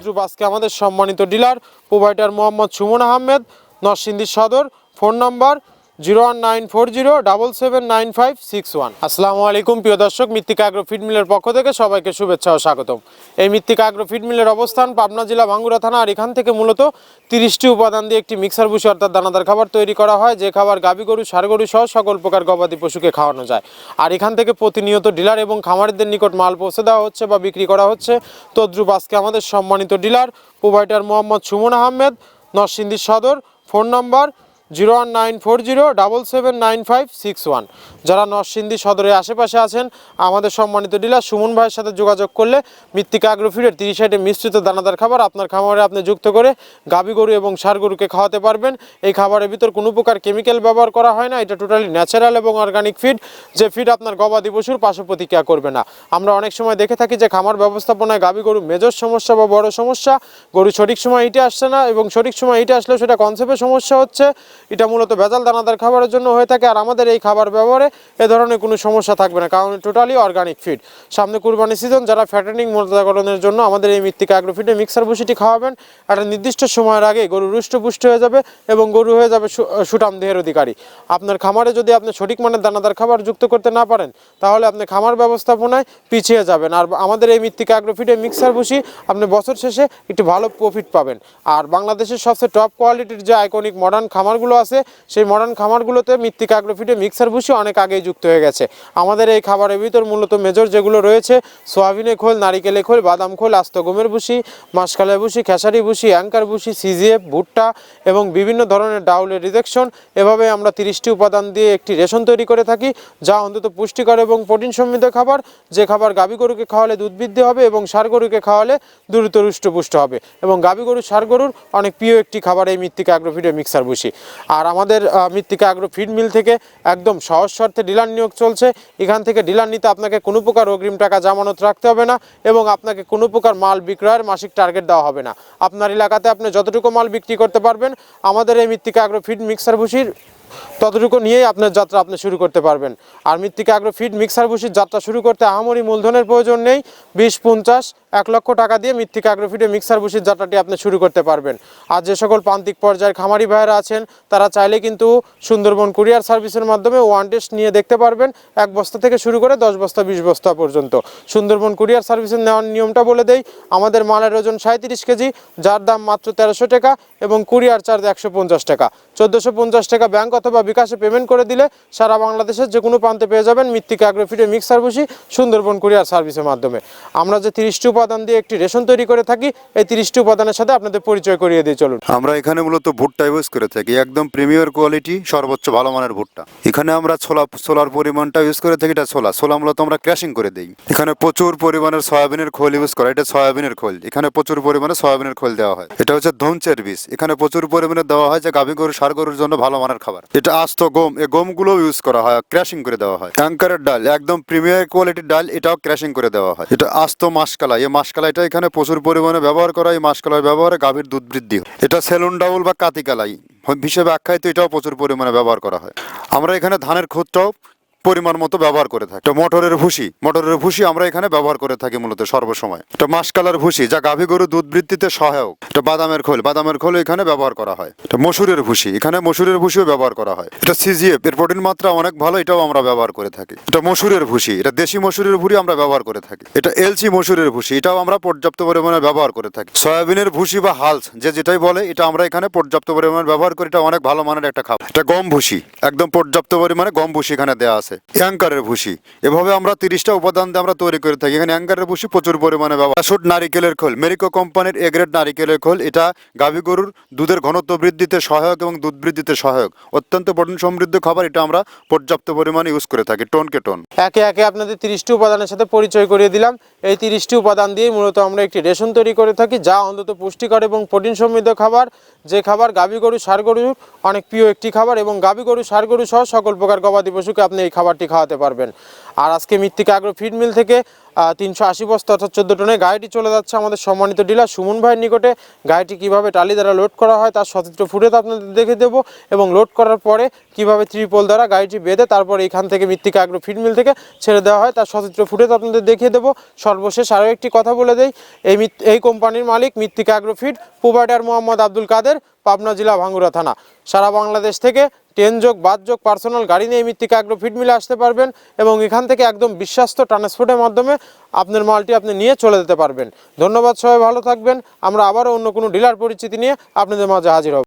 তদ্রুপ আজকে আমাদের সম্মানিত ডিলার প্রোভাইডার মোহাম্মদ সুমন আহমেদ, নরসিংদী সদর। Phone number 01940779561। আসসালামু আলাইকুম প্রিয় দর্শক, মৃত্তিকা অ্যাগ্রো ফিড মিলের পক্ষ থেকে সবাইকে শুভেচ্ছা ও স্বাগতম। এই মৃত্তিকা অ্যাগ্রো ফিড মিলের অবস্থান পাবনা জেলা ভাঙ্গুড়া থানা। আর এখান থেকে মূলত 30টি উপাদান দিয়ে একটি মিক্সার ভুসি অর্থাৎ দানাদার খাবার তৈরি করা হয়, যে খাবার গাভী গরু, ষাঁড় গরু সহ সকল প্রকার গবাদি পশুকে খাওয়ানো যায়। আর এখান থেকে প্রতিনিয়ত ডিলার এবং খামারিদের নিকট মাল পৌঁছে দেওয়া হচ্ছে বা বিক্রি করা হচ্ছে। তদ্রুপ আজকে আমাদের সম্মানিত ডিলার প্রোভাইডার মোহাম্মদ সুমন আহমেদ, নরসিংদী সদর। Phone number 01940779561। যারা নরসিংদী সদরের আশেপাশে আছেন, আমাদের সম্মানিত ডিলার সুমন ভাইয়ের সাথে যোগাযোগ করলে মৃত্তিকা অ্যাগ্রো ফিডের 30 আইটেম মিশ্রিত দানাদার খাবার আপনার খামারে আপনি যুক্ত করে গাভী গরু এবং ষাঁড় গরুকে খাওয়াতে পারবেন। এই খাবারের ভিতর কোনো প্রকার কেমিক্যাল ব্যবহার করা হয় না। এটা টোটালি ন্যাচারাল এবং অর্গানিক ফিড, যে ফিড আপনার গবাদি পশুর পার্শ্ব প্রতিক্রিয়া করবে না। আমরা অনেক সময় দেখে থাকি যে খামার ব্যবস্থাপনায় গাভী গরু মেজর সমস্যা বা বড় সমস্যা, গরু সঠিক সময় হিটে আসছে না এবং সঠিক সময় হিটে আসলেও সেটা কনসেপ্টে সমস্যা হচ্ছে। এটা মূলত ভেজাল দানাদার খাবারের জন্য হয়ে থাকে। আর আমাদের এই খাবার ব্যবহারে এ ধরনের কোনো সমস্যা থাকবে না, কারণ টোটালি অর্গানিক ফিড। সামনে কুরবানি সিজন, যারা ফ্যাটেনিং মোটাতাকরণের জন্য আমাদের এই মৃত্তিকা অ্যাগ্রো ফিডে মিক্সার ভুসিটি খাওয়াবেন, একটা নির্দিষ্ট সময়ের আগে গরু রুষ্টপুষ্ট হয়ে যাবে এবং গরু হয়ে যাবে সুঠাম দেহের অধিকারী। আপনার খামারে যদি আপনি সঠিক মানের দানাদার খাবার যুক্ত করতে না পারেন, তাহলে আপনি খামার ব্যবস্থাপনায় পিছিয়ে যাবেন। আর আমাদের এই মৃত্তিকা অ্যাগ্রো ফিডে মিক্সার ভুসি আপনি বছর শেষে একটু ভালো প্রফিট পাবেন। আর বাংলাদেশের সবচেয়ে টপ কোয়ালিটির যে আইকনিক মডার্ন খামারগুলো আছে, সেই মডার্ন খামারগুলোতে মৃত্তিকা অ্যাগ্রো ফিডে মিক্সার ভুসি অনেক আগেই যুক্ত হয়ে গেছে। আমাদের এই খাবারের ভিতর মূলত মেজর যেগুলো রয়েছে, সোয়াবিনের খোল, নারিকেলের খোল, বাদাম খোল, আস্ত গমের ভুসি, মাসকালের ভুসি, খেসারি ভুসি, অ্যাঙ্কার ভুসি, সিজিএফ, ভুট্টা এবং বিভিন্ন ধরনের ডাউলের রিজেকশন, এভাবে আমরা 30টি উপাদান দিয়ে একটি রেশন তৈরি করে থাকি, যা অন্তত পুষ্টিকর এবং প্রোটিন সমৃদ্ধ খাবার, যে খাবার গাভী গরুকে খাওয়ালে দুধ বৃদ্ধি হবে এবং ষাঁড় গরুকে খাওয়ালে দ্রুত হৃষ্টপুষ্ট হবে। এবং গাভী গরু, ষাঁড় গরুর অনেক প্রিয় একটি খাবার এই মৃত্তিকা অ্যাগ্রো ফিডে মিক্সার ভুসি। আর আমাদের মৃত্তিকা অ্যাগ্রো ফিড মিল থেকে একদম সহজ শর্তে ডিলার নিয়োগ চলছে। এখান থেকে ডিলার নিতে আপনাকে কোনো প্রকার অগ্রিম টাকা জামানত রাখতে হবে না এবং আপনাকে কোনো প্রকার মাল বিক্রয়ের মাসিক টার্গেট দেওয়া হবে না। আপনার এলাকাতে আপনি যতটুকু মাল বিক্রি করতে পারবেন, আমাদের এই মৃত্তিকা অ্যাগ্রো ফিড মিক্সার ভুসির ততটুকু নিয়েই আপনার যাত্রা আপনি শুরু করতে পারবেন। আর মৃত্তিকা অ্যাগ্রো ফিড মিক্সার ভুসির যাত্রা শুরু করতে আহামরি মূলধনের প্রয়োজন নেই। 20, 50, 1 লক্ষ টাকা দিয়ে মৃত্তিকা অ্যাগ্রো ফিডে মিক্সার ভুসির যাত্রাটি আপনি শুরু করতে পারবেন। আর যে সকল প্রান্তিক পর্যায়ের খামারি ভাইয়েরা আছেন, তারা চাইলে কিন্তু সুন্দরবন কুরিয়ার সার্ভিসের মাধ্যমে ওয়ান টেস্ট নিয়ে দেখতে পারবেন। 1 বস্তা থেকে শুরু করে 10 বস্তা, 20 বস্তা পর্যন্ত। সুন্দরবন কুরিয়ার সার্ভিসের নেওয়ার নিয়মটা বলে দেই। আমাদের মালের ওজন 37 কেজি, যার দাম মাত্র 1300 টাকা এবং কুরিয়ার চার্জ 150 টাকা। 1450 টাকা ব্যাংক অথবা বিকাশে পেমেন্ট করে দিলে সারা বাংলাদেশের যে কোনো প্রান্তে পেয়ে যাবেন মৃত্তিকা অ্যাগ্রো ফিডে মিক্সার ভুসি সুন্দরবন কুরিয়ার সার্ভিসের মাধ্যমে। আমরা যে 30টি উপাদান দিয়ে একটি রেশন তৈরি করে থাকি, এই 30টি উপাদানের সাথে আপনাদের পরিচয় করিয়ে দিয়ে চলুন। আমরা এখানে মূলত ভুট্টা ইউজ করে থাকি, একদম প্রিমিয়ার কোয়ালিটি, সর্বোচ্চ ভালো মানের ভুট্টা। এখানে আমরা ছোলার পরিমাণটা ইউজ করে থাকি। এটা ছোলা মূলত আমরা ক্র্যাশিং করে দিই। এখানে প্রচুর পরিমাণের সয়াবিনের খোল ইউজ করা, এটা সয়াবিনের খোল। এখানে প্রচুর পরিমাণে সয়াবিনের খোল দেওয়া হয়। এটা হচ্ছে ধনচের বীজ, এখানে প্রচুর পরিমাণে দেওয়া হয়, যে গাভী গরু, ষাঁড় গরুর জন্য ভালো মানের খাবার। এটা আস্ত গম, এই গমগুলো ইউজ করা হয়, ক্র্যাশিং করে দেওয়া হয়। অ্যাঙ্কারের ডাল, একদম প্রিমিয়ার কোয়ালিটির ডাল, এটাও ক্র্যাশিং করে দেওয়া হয়। এটা আস্ত মাসকালাই, এই মাসকালাইটা এখানে প্রচুর পরিমাণে ব্যবহার করা হয়। এই মাসকালাই ব্যবহারে গাভীর দুধ বৃদ্ধি হয়। এটা সেলুন ডাউল বা কাতিকালাই হিসেবে আখ্যায়িত, এটাও প্রচুর পরিমাণে ব্যবহার করা হয়। আমরা এখানে ধানের খুদটাও পরিমাণ মতো ব্যবহার করে থাকি। মটরের ভুসি আমরা এখানে ব্যবহার করে থাকি মূলত সর্বসময়। এটা মাসকালার ভুসি, যা গাভী গরু দুধ বৃদ্ধিতে সহায়ক। এটা বাদামের খোল এখানে ব্যবহার করা হয়। এটা মসুরের ভুসি, এখানে মসুরের ভুসিও ব্যবহার করা হয়। এটা সিজিএফ, এর প্রোটিন মাত্রা অনেক ভালো, এটাও আমরা ব্যবহার করে থাকি। এটা মসুরের ভুসি, এটা দেশি মসুরের ভুসি আমরা ব্যবহার করে থাকি। এটা এলচি মসুরের ভুসি, এটাও আমরা পর্যাপ্ত পরিমাণে ব্যবহার করে থাকি। সয়াবিনের ভুসি বা হালস, যেটাই বলে, এটা আমরা এখানে পর্যাপ্ত পরিমাণে ব্যবহার করি। এটা অনেক ভালো মানের একটা খাবার। এটা গম ভুসি, একদম পর্যাপ্ত পরিমাণে গম ভুসি এখানে দেওয়া আছে। অ্যাঙ্কারের ভুসি, এভাবে আমরা 30টা উপাদান দিয়ে আমরা তৈরি করে থাকি। এখানে অ্যাঙ্কারের ভুসি প্রচুর পরিমাণে ব্যবহার। নারিকেলের খোল, মেরিকো কোম্পানির এ গ্রেড নারিকেলের খোল, এটা গাভী গরুর দুধের ঘনত্ব বৃদ্ধিতে সহায়ক এবং দুধ বৃদ্ধিতে সহায়ক, অত্যন্ত প্রোটিন সমৃদ্ধ খাবার। এটা আমরা পর্যাপ্ত পরিমাণে ইউজ করে থাকি, টনকে টন। একে একে আপনাদের 30টি উপাদানের সাথে পরিচয় করিয়ে দিলাম। এই 30টি উপাদান দিয়ে মূলত আমরা একটি রেশন তৈরি করে থাকি, যা অন্তত পুষ্টিকর এবং প্রোটিন সমৃদ্ধ খাবার, যে খাবার গাভী গরু, ষাঁড় গরুর অনেক প্রিয় একটি খাবার এবং গাভী গরু, ষাঁড় গরু সহ সকল প্রকার গবাদি পশুকে আপনি এই খাবারটি খাওয়াতে পারবেন। আর আজকে মৃত্তিকা অ্যাগ্রো ফিড মিল থেকে 380 বস্তা অর্থাৎ 14 টনে গাড়িটি চলে যাচ্ছে আমাদের সম্মানিত ডিলার সুমন ভাইয়ের নিকটে। গাড়িটি কিভাবে টালি দ্বারা লোড করা হয় তার সচিত্র ফুটেজ আপনাদের দেখে দেবো, এবং লোড করার পরে কিভাবে ত্রিপল দ্বারা গাড়িটি বেঁধে তারপরে এখান থেকে মৃত্তিকা আগ্রো ফিড মিল থেকে ছেড়ে দেওয়া হয় তার সচিত্র ফুটেজ আপনাদের দেখিয়ে দেবো। সর্বশেষ আরও একটি কথা বলে দেই, এই কোম্পানির মালিক Mrittika agro feed, provider Mohammad Abdul Kader, Pabna জেলা ভাঙ্গুড়া থানা। সারা বাংলাদেশ থেকে 10 যোগ 5 যোগ পার্সোনাল গাড়ি নিয়ে মৃত্তিকা আগ্রো ফিড মিলে আসতে পারবেন, এবং এখান থেকে একদম বিশ্বাস্ত ট্রান্সপোর্টের মাধ্যমে আপনার মালটি আপনি নিয়ে চলে যেতে পারবেন। ধন্যবাদ, সবাই ভালো থাকবেন। আমরা আবারও অন্য কোনো ডিলার পরিচিতি নিয়ে আপনাদের মাঝে হাজির হব।